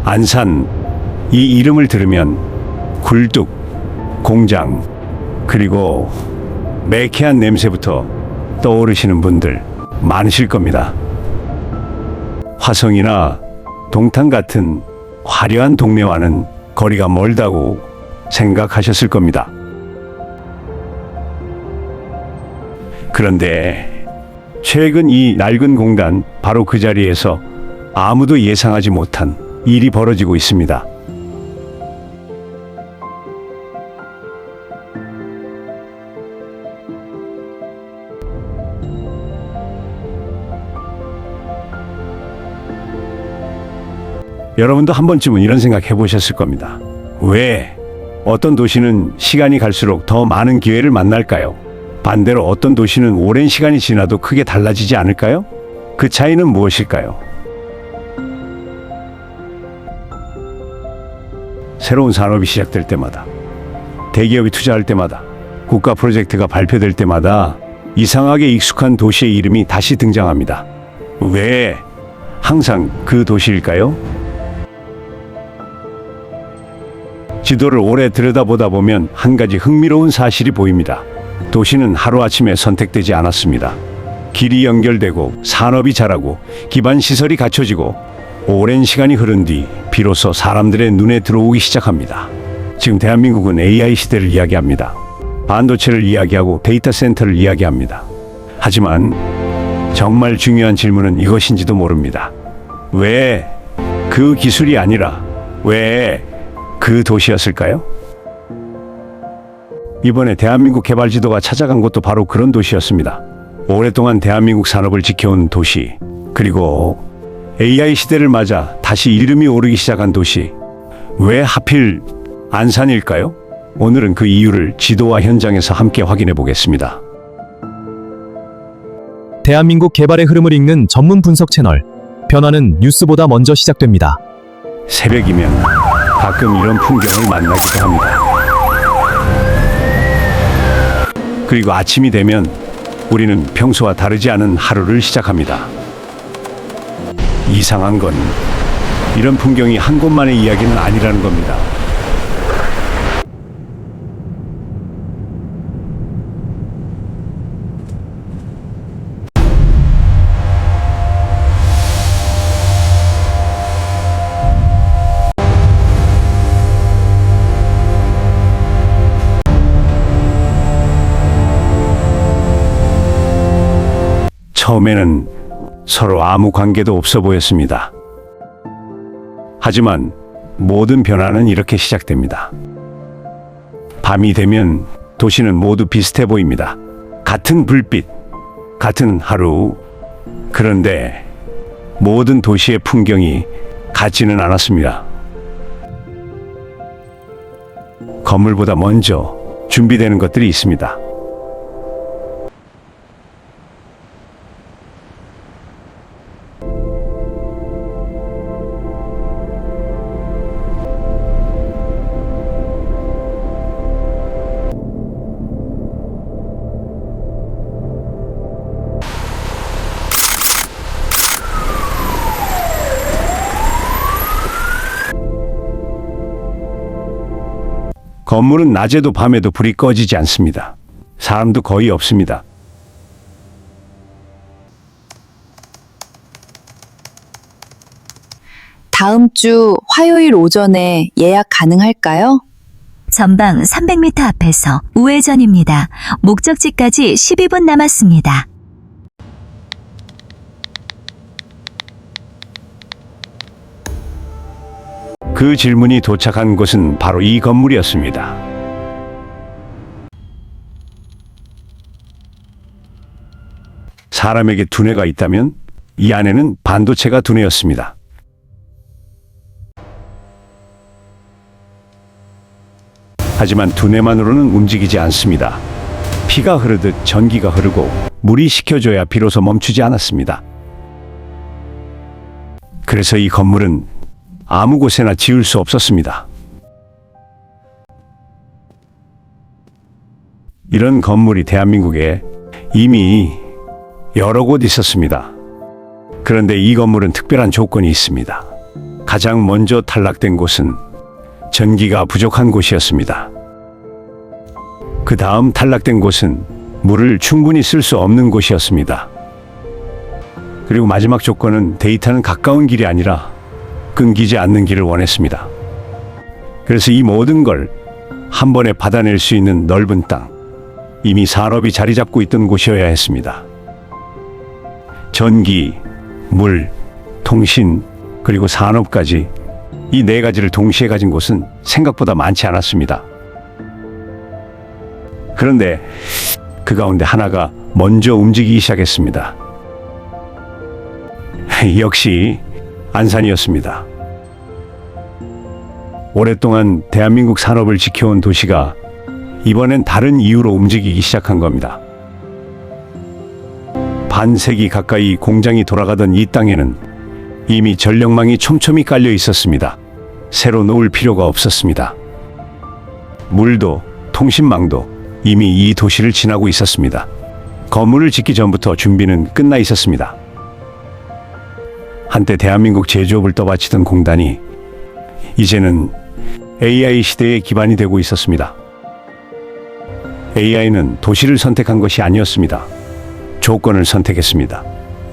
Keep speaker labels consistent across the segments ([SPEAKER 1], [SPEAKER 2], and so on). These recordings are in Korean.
[SPEAKER 1] 안산, 이 이름을 들으면 굴뚝, 공장, 그리고 매캐한 냄새부터 떠오르시는 분들 많으실 겁니다. 화성이나 동탄 같은 화려한 동네와는 거리가 멀다고 생각하셨을 겁니다. 그런데 최근 이 낡은 공단 바로 그 자리에서 아무도 예상하지 못한 일이 벌어지고 있습니다. 여러분도 한 번쯤은 이런 생각 해보셨을 겁니다. 왜 어떤 도시는 시간이 갈수록 더 많은 기회를 만날까요? 반대로 어떤 도시는 오랜 시간이 지나도 크게 달라지지 않을까요? 그 차이는 무엇일까요? 새로운 산업이 시작될 때마다, 대기업이 투자할 때마다, 국가 프로젝트가 발표될 때마다 이상하게 익숙한 도시의 이름이 다시 등장합니다. 왜 항상 그 도시일까요? 지도를 오래 들여다보다 보면 한 가지 흥미로운 사실이 보입니다. 도시는 하루아침에 선택되지 않았습니다. 길이 연결되고 산업이 자라고 기반 시설이 갖춰지고 오랜 시간이 흐른 뒤 비로소 사람들의 눈에 들어오기 시작합니다. 지금 대한민국은 AI 시대를 이야기합니다. 반도체를 이야기하고 데이터 센터를 이야기합니다. 하지만 정말 중요한 질문은 이것인지도 모릅니다. 왜 그 기술이 아니라 왜 그 도시였을까요? 이번에 대한민국 개발 지도가 찾아간 곳도 바로 그런 도시였습니다. 오랫동안 대한민국 산업을 지켜온 도시, 그리고 AI 시대를 맞아 다시 이름이 오르기 시작한 도시. 왜 하필 안산일까요? 오늘은 그 이유를 지도와 현장에서 함께 확인해 보겠습니다.
[SPEAKER 2] 대한민국 개발의 흐름을 읽는 전문 분석 채널. 변화는 뉴스보다 먼저 시작됩니다.
[SPEAKER 1] 새벽이면 가끔 이런 풍경을 만나기도 합니다. 그리고 아침이 되면 우리는 평소와 다르지 않은 하루를 시작합니다. 이상한 건 이런 풍경이 한 곳만의 이야기는 아니라는 겁니다. 처음에는 서로 아무 관계도 없어 보였습니다. 하지만 모든 변화는 이렇게 시작됩니다. 밤이 되면 도시는 모두 비슷해 보입니다. 같은 불빛, 같은 하루. 그런데 모든 도시의 풍경이 같지는 않았습니다. 건물보다 먼저 준비되는 것들이 있습니다. 건물은 낮에도 밤에도 불이 꺼지지 않습니다. 사람도 거의 없습니다.
[SPEAKER 3] 다음 주 화요일 오전에 예약 가능할까요?
[SPEAKER 4] 전방 300m 앞에서 우회전입니다. 목적지까지 12분 남았습니다.
[SPEAKER 1] 그 질문이 도착한 곳은 바로 이 건물이었습니다. 사람에게 두뇌가 있다면 이 안에는 반도체가 두뇌였습니다. 하지만 두뇌만으로는 움직이지 않습니다. 피가 흐르듯 전기가 흐르고 물이 식혀줘야 비로소 멈추지 않았습니다. 그래서 이 건물은 아무 곳에나 지을 수 없었습니다. 이런 건물이 대한민국에 이미 여러 곳 있었습니다. 그런데 이 건물은 특별한 조건이 있습니다. 가장 먼저 탈락된 곳은 전기가 부족한 곳이었습니다. 그 다음 탈락된 곳은 물을 충분히 쓸 수 없는 곳이었습니다. 그리고 마지막 조건은 데이터는 가까운 길이 아니라 끊기지 않는 길을 원했습니다. 그래서 이 모든 걸 한 번에 받아낼 수 있는 넓은 땅, 이미 산업이 자리 잡고 있던 곳이어야 했습니다. 전기, 물, 통신, 그리고 산업까지 이 네 가지를 동시에 가진 곳은 생각보다 많지 않았습니다. 그런데 그 가운데 하나가 먼저 움직이기 시작했습니다. 역시 안산이었습니다. 오랫동안 대한민국 산업을 지켜온 도시가 이번엔 다른 이유로 움직이기 시작한 겁니다. 반세기 가까이 공장이 돌아가던 이 땅에는 이미 전력망이 촘촘히 깔려 있었습니다. 새로 놓을 필요가 없었습니다. 물도 통신망도 이미 이 도시를 지나고 있었습니다. 건물을 짓기 전부터 준비는 끝나 있었습니다. 한때 대한민국 제조업을 떠받치던 공단이 이제는 AI 시대의 기반이 되고 있었습니다. AI는 도시를 선택한 것이 아니었습니다. 조건을 선택했습니다.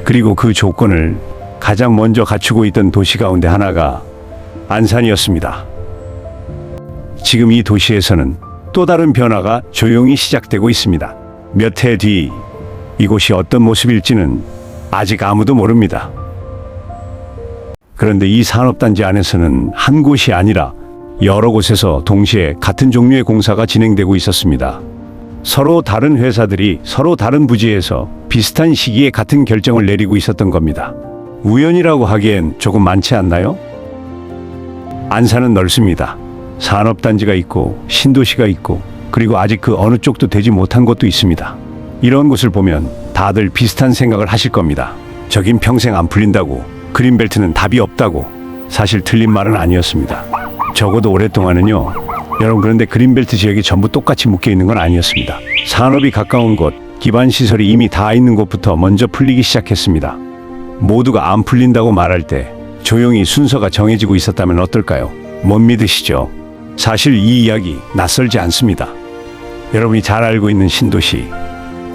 [SPEAKER 1] 그리고 그 조건을 가장 먼저 갖추고 있던 도시 가운데 하나가 안산이었습니다. 지금 이 도시에서는 또 다른 변화가 조용히 시작되고 있습니다. 몇 해 뒤 이곳이 어떤 모습일지는 아직 아무도 모릅니다. 그런데 이 산업단지 안에서는 한 곳이 아니라 여러 곳에서 동시에 같은 종류의 공사가 진행되고 있었습니다. 서로 다른 회사들이 서로 다른 부지에서 비슷한 시기에 같은 결정을 내리고 있었던 겁니다. 우연이라고 하기엔 조금 많지 않나요? 안산은 넓습니다. 산업단지가 있고 신도시가 있고 그리고 아직 그 어느 쪽도 되지 못한 곳도 있습니다. 이런 곳을 보면 다들 비슷한 생각을 하실 겁니다. 저긴 평생 안 풀린다고, 그린벨트는 답이 없다고. 사실 틀린 말은 아니었습니다. 적어도 오랫동안은요. 여러분, 그런데 그린벨트 지역이 전부 똑같이 묶여 있는 건 아니었습니다. 산업이 가까운 곳, 기반 시설이 이미 다 있는 곳부터 먼저 풀리기 시작했습니다. 모두가 안 풀린다고 말할 때 조용히 순서가 정해지고 있었다면 어떨까요? 못 믿으시죠? 사실 이 이야기 낯설지 않습니다. 여러분이 잘 알고 있는 신도시,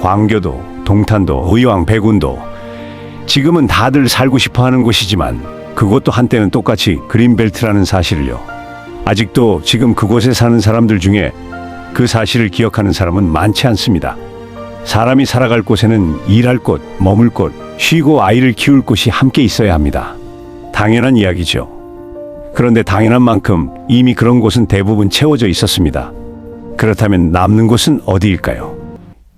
[SPEAKER 1] 광교도, 동탄도, 의왕, 백운도 지금은 다들 살고 싶어하는 곳이지만 그곳도 한때는 똑같이 그린벨트라는 사실을요. 아직도 지금 그곳에 사는 사람들 중에 그 사실을 기억하는 사람은 많지 않습니다. 사람이 살아갈 곳에는 일할 곳, 머물 곳, 쉬고 아이를 키울 곳이 함께 있어야 합니다. 당연한 이야기죠. 그런데 당연한 만큼 이미 그런 곳은 대부분 채워져 있었습니다. 그렇다면 남는 곳은 어디일까요?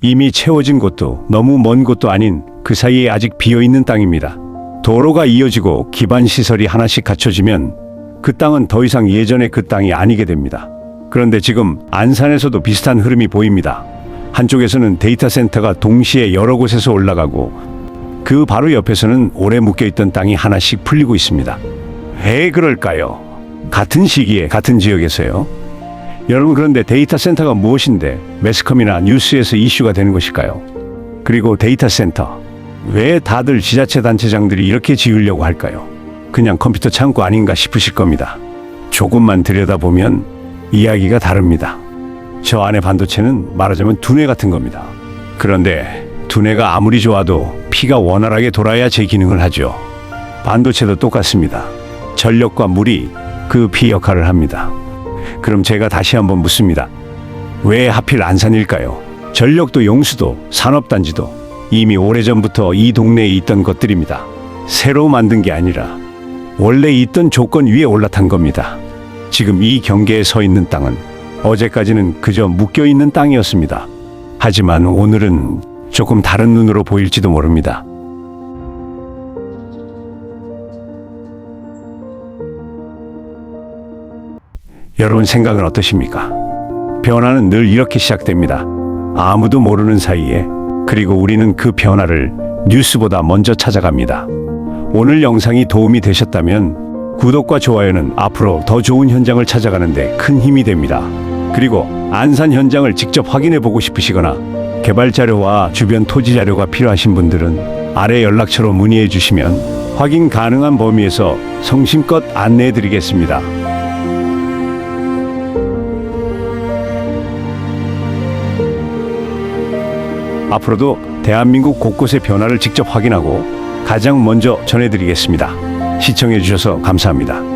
[SPEAKER 1] 이미 채워진 곳도 너무 먼 곳도 아닌 그 사이에 아직 비어있는 땅입니다. 도로가 이어지고 기반 시설이 하나씩 갖춰지면 그 땅은 더 이상 예전의 그 땅이 아니게 됩니다. 그런데 지금 안산에서도 비슷한 흐름이 보입니다. 한쪽에서는 데이터 센터가 동시에 여러 곳에서 올라가고 그 바로 옆에서는 오래 묶여있던 땅이 하나씩 풀리고 있습니다. 왜 그럴까요? 같은 시기에 같은 지역에서요. 여러분, 그런데 데이터 센터가 무엇인데 매스컴이나 뉴스에서 이슈가 되는 것일까요? 그리고 데이터 센터, 왜 다들 지자체 단체장들이 이렇게 지으려고 할까요? 그냥 컴퓨터 창고 아닌가 싶으실 겁니다. 조금만 들여다보면 이야기가 다릅니다. 저 안에 반도체는 말하자면 두뇌 같은 겁니다. 그런데 두뇌가 아무리 좋아도 피가 원활하게 돌아야 제 기능을 하죠. 반도체도 똑같습니다. 전력과 물이 그 피 역할을 합니다. 그럼 제가 다시 한번 묻습니다. 왜 하필 안산일까요? 전력도 용수도 산업단지도 이미 오래전부터 이 동네에 있던 것들입니다. 새로 만든 게 아니라 원래 있던 조건 위에 올라탄 겁니다. 지금 이 경계에 서 있는 땅은 어제까지는 그저 묶여있는 땅이었습니다. 하지만 오늘은 조금 다른 눈으로 보일지도 모릅니다. 여러분 생각은 어떠십니까? 변화는 늘 이렇게 시작됩니다. 아무도 모르는 사이에. 그리고 우리는 그 변화를 뉴스보다 먼저 찾아갑니다. 오늘 영상이 도움이 되셨다면 구독과 좋아요는 앞으로 더 좋은 현장을 찾아가는데 큰 힘이 됩니다. 그리고 안산 현장을 직접 확인해 보고 싶으시거나 개발 자료와 주변 토지 자료가 필요하신 분들은 아래 연락처로 문의해 주시면 확인 가능한 범위에서 성심껏 안내해 드리겠습니다. 앞으로도 대한민국 곳곳의 변화를 직접 확인하고 가장 먼저 전해드리겠습니다. 시청해 주셔서 감사합니다.